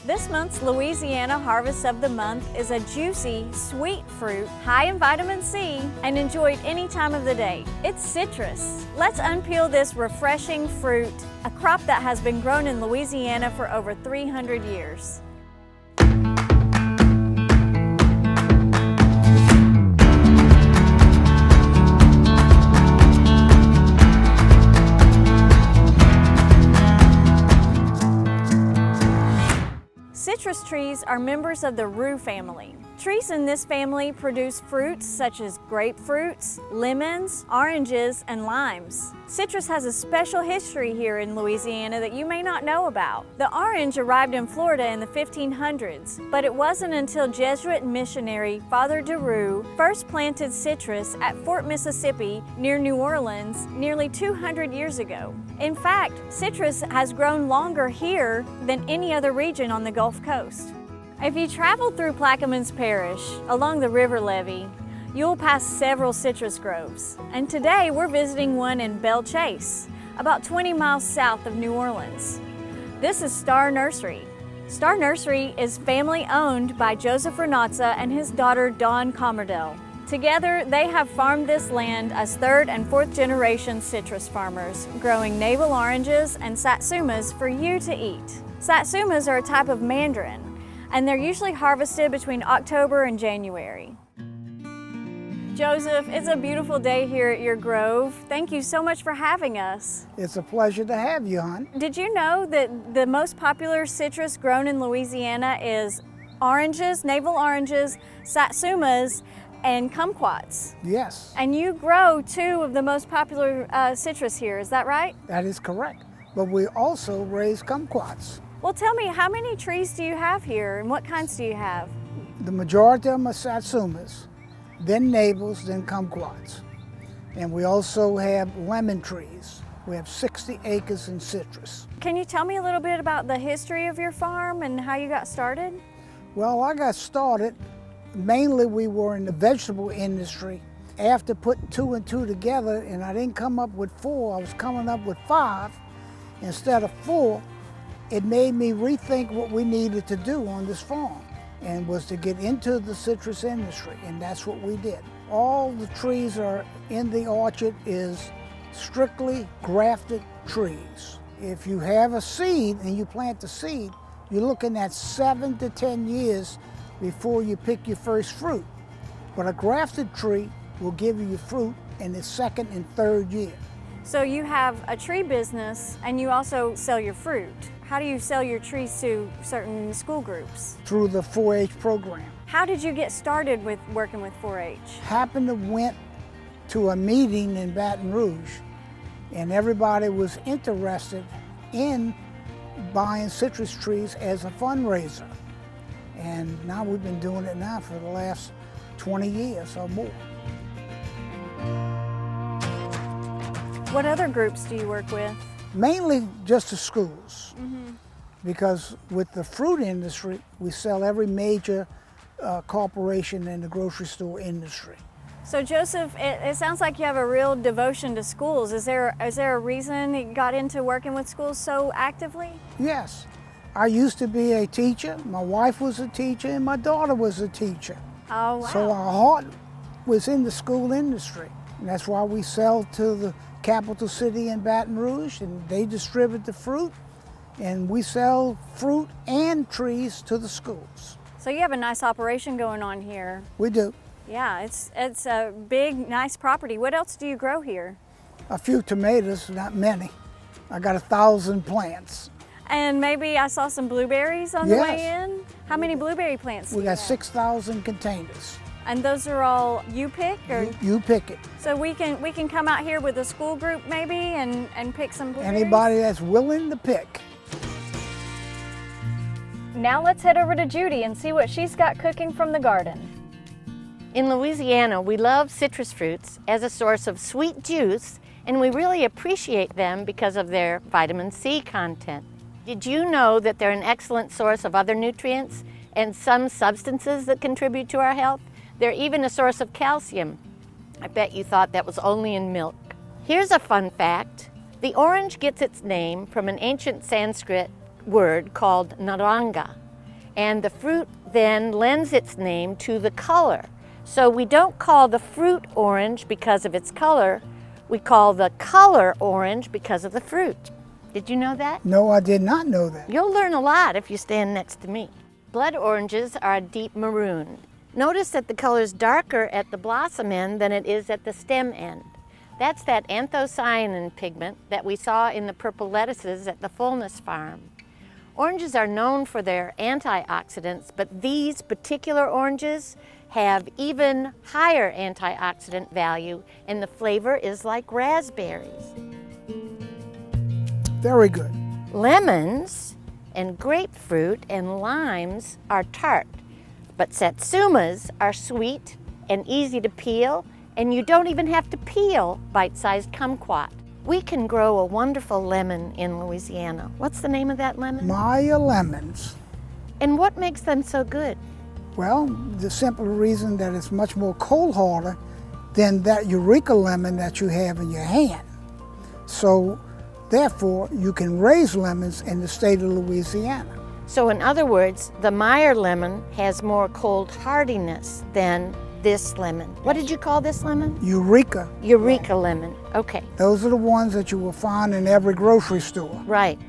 This month's Louisiana Harvest of the Month is a juicy, sweet fruit, high in vitamin C, and enjoyed any time of the day. It's citrus. Let's unpeel this refreshing fruit, a crop that has been grown in Louisiana for over 300 years. Citrus trees are members of the rue family. Trees in this family produce fruits such as grapefruits, lemons, oranges, and limes. Citrus has a special history here in Louisiana that you may not know about. The orange arrived in Florida in the 1500s, but it wasn't until Jesuit missionary Father de Rue first planted citrus at Fort Mississippi near New Orleans nearly 200 years ago. In fact, citrus has grown longer here than any other region on the Gulf Coast. If you travel through Plaquemines Parish along the river levee, you'll pass several citrus groves. And today we're visiting one in Belle Chasse, about 20 miles south of New Orleans. This is Star Nursery. Star Nursery is family owned by Joseph Renatza and his daughter Dawn Commerdell. Together, they have farmed this land as third and fourth generation citrus farmers, growing navel oranges and satsumas for you to eat. Satsumas are a type of mandarin, and they're usually harvested between October and January. Joseph, it's a beautiful day here at your grove. Thank you so much for having us. It's a pleasure to have you, hon. Did you know that the most popular citrus grown in Louisiana is oranges, navel oranges, satsumas, and kumquats? Yes. And you grow two of the most popular citrus here, is that right? That is correct. But we also raise kumquats. Well, tell me, how many trees do you have here and what kinds do you have? The majority of them are satsumas, then navels, then kumquats. And we also have lemon trees. We have 60 acres in citrus. Can you tell me a little bit about the history of your farm and how you got started? Well, I got started, mainly we were in the vegetable industry. After putting 2 and 2 together, and I didn't come up with 4, I was coming up with 5 instead of 4. It made me rethink what we needed to do on this farm, and was to get into the citrus industry, and that's what we did. All the trees are in the orchard is strictly grafted trees. If you have a seed and you plant the seed, you're looking at 7 to 10 years before you pick your first fruit. But a grafted tree will give you your fruit in the second and third year. So you have a tree business and you also sell your fruit. How do you sell your trees to certain school groups? Through the 4-H program. How did you get started with working with 4-H? Happened to went to a meeting in Baton Rouge, and everybody was interested in buying citrus trees as a fundraiser. And now we've been doing it now for the last 20 years or more. What other groups do you work with? Mainly just the schools, because with the fruit industry, we sell every major corporation in the grocery store industry. So Joseph, it sounds like you have a real devotion to schools. Is there a reason you got into working with schools so actively? Yes. I used to be a teacher, my wife was a teacher, and my daughter was a teacher. Oh, wow. So our heart was in the school industry. And that's why we sell to the capital city in Baton Rouge, and they distribute the fruit, and we sell fruit and trees to the schools. So you have a nice operation going on here. We do. Yeah, it's a big, nice property. What else do you grow here? A few tomatoes, not many. I got 1,000 plants. And maybe I saw some blueberries on the way in. How many blueberry plants do We you got have? 6,000 containers. And those are all you pick, or You pick it. so we can come out here with a school group maybe and pick some blueberries? Anybody that's willing to pick. Now let's head over to Judy and see what she's got cooking from the garden. In Louisiana, we love citrus fruits as a source of sweet juice, and we really appreciate them because of their vitamin C content. Did you know that they're an excellent source of other nutrients and some substances that contribute to our health? They're even a source of calcium. I bet you thought that was only in milk. Here's a fun fact. The orange gets its name from an ancient Sanskrit word called naranga. and the fruit then lends its name to the color. So we don't call the fruit orange because of its color, we call the color orange because of the fruit. Did you know that? No, I did not know that. You'll learn a lot if you stand next to me. Blood oranges are a deep maroon. Notice that the color is darker at the blossom end than it is at the stem end. That's that anthocyanin pigment that we saw in the purple lettuces at the Fullness Farm. Oranges are known for their antioxidants, but these particular oranges have even higher antioxidant value, and the flavor is like raspberries. Very good. Lemons and grapefruit and limes are tart, but satsumas are sweet and easy to peel, and you don't even have to peel bite-sized kumquat. We can grow a wonderful lemon in Louisiana. What's the name of that lemon? Maya lemons. And what makes them so good? Well, the simple reason that it's much more cold harder than that Eureka lemon that you have in your hand. So therefore, you can raise lemons in the state of Louisiana. So in other words, the Meyer lemon has more cold hardiness than this lemon. What did you call this lemon? Eureka. Eureka lemon. Okay. Those are the ones that you will find in every grocery store. Right.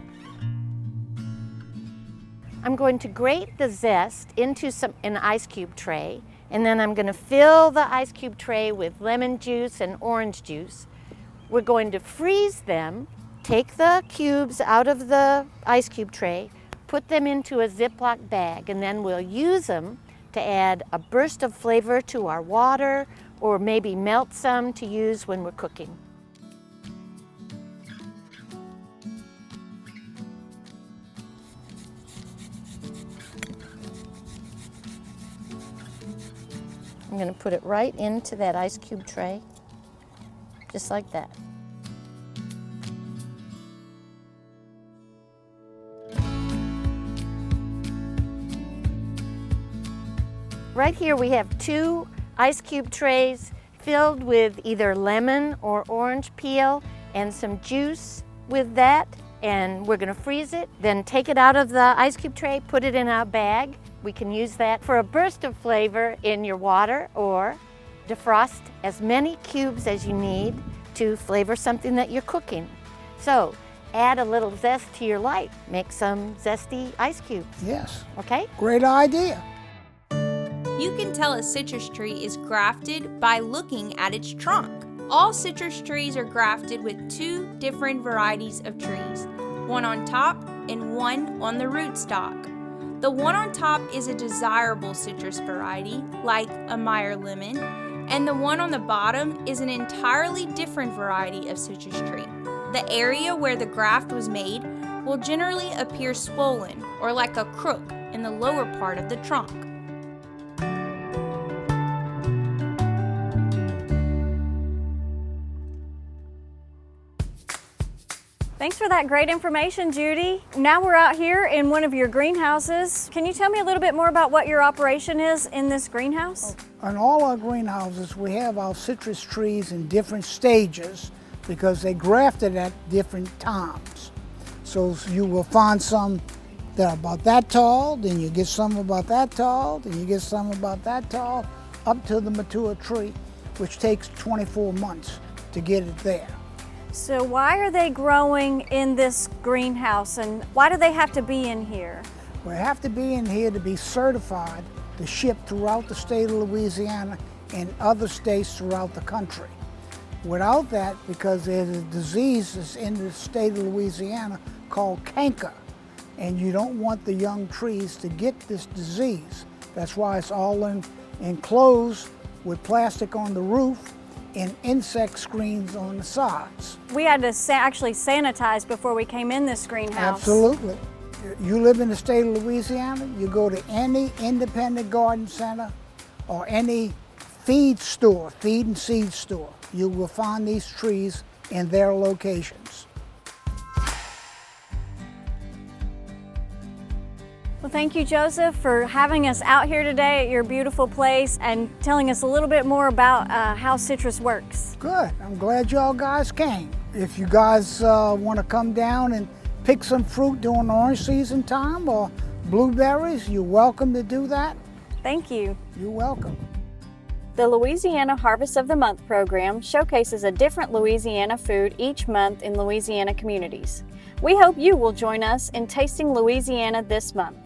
I'm going to grate the zest into an ice cube tray, and then I'm going to fill the ice cube tray with lemon juice and orange juice. We're going to freeze them, take the cubes out of the ice cube tray, put them into a Ziploc bag, and then we'll use them to add a burst of flavor to our water, or maybe melt some to use when we're cooking. I'm going to put it right into that ice cube tray, just like that. Right here we have 2 ice cube trays filled with either lemon or orange peel and some juice with that, and we're going to freeze it, then take it out of the ice cube tray, put it in a bag. We can use that for a burst of flavor in your water, or defrost as many cubes as you need to flavor something that you're cooking. So add a little zest to your life. Make some zesty ice cubes. Yes. Okay? Great idea. You can tell a citrus tree is grafted by looking at its trunk. All citrus trees are grafted with 2 different varieties of trees, one on top and one on the rootstock. The one on top is a desirable citrus variety, like a Meyer lemon, and the one on the bottom is an entirely different variety of citrus tree. The area where the graft was made will generally appear swollen or like a crook in the lower part of the trunk. Thanks for that great information, Judy. Now we're out here in one of your greenhouses. Can you tell me a little bit more about what your operation is in this greenhouse? In all our greenhouses, we have our citrus trees in different stages because they grafted at different times. So you will find some that are about that tall, then you get some about that tall, then you get some about that tall, up to the mature tree, which takes 24 months to get it there. So why are they growing in this greenhouse, and why do they have to be in here? We have to be in here to be certified to ship throughout the state of Louisiana and other states throughout the country. Without that, because there's a disease that's in the state of Louisiana called canker, and you don't want the young trees to get this disease. That's why it's all enclosed with plastic on the roof and insect screens on the sides. We had to actually sanitize before we came in this greenhouse. Absolutely. You live in the state of Louisiana, you go to any independent garden center or any feed store, feed and seed store, you will find these trees in their locations. Well, thank you, Joseph, for having us out here today at your beautiful place and telling us a little bit more about how citrus works. Good. I'm glad y'all guys came. If you guys want to come down and pick some fruit during orange season time, or Blueberries, you're welcome to do that. Thank you. You're welcome. The Louisiana Harvest of the Month program showcases a different Louisiana food each month in Louisiana communities. We hope you will join us in tasting Louisiana this month.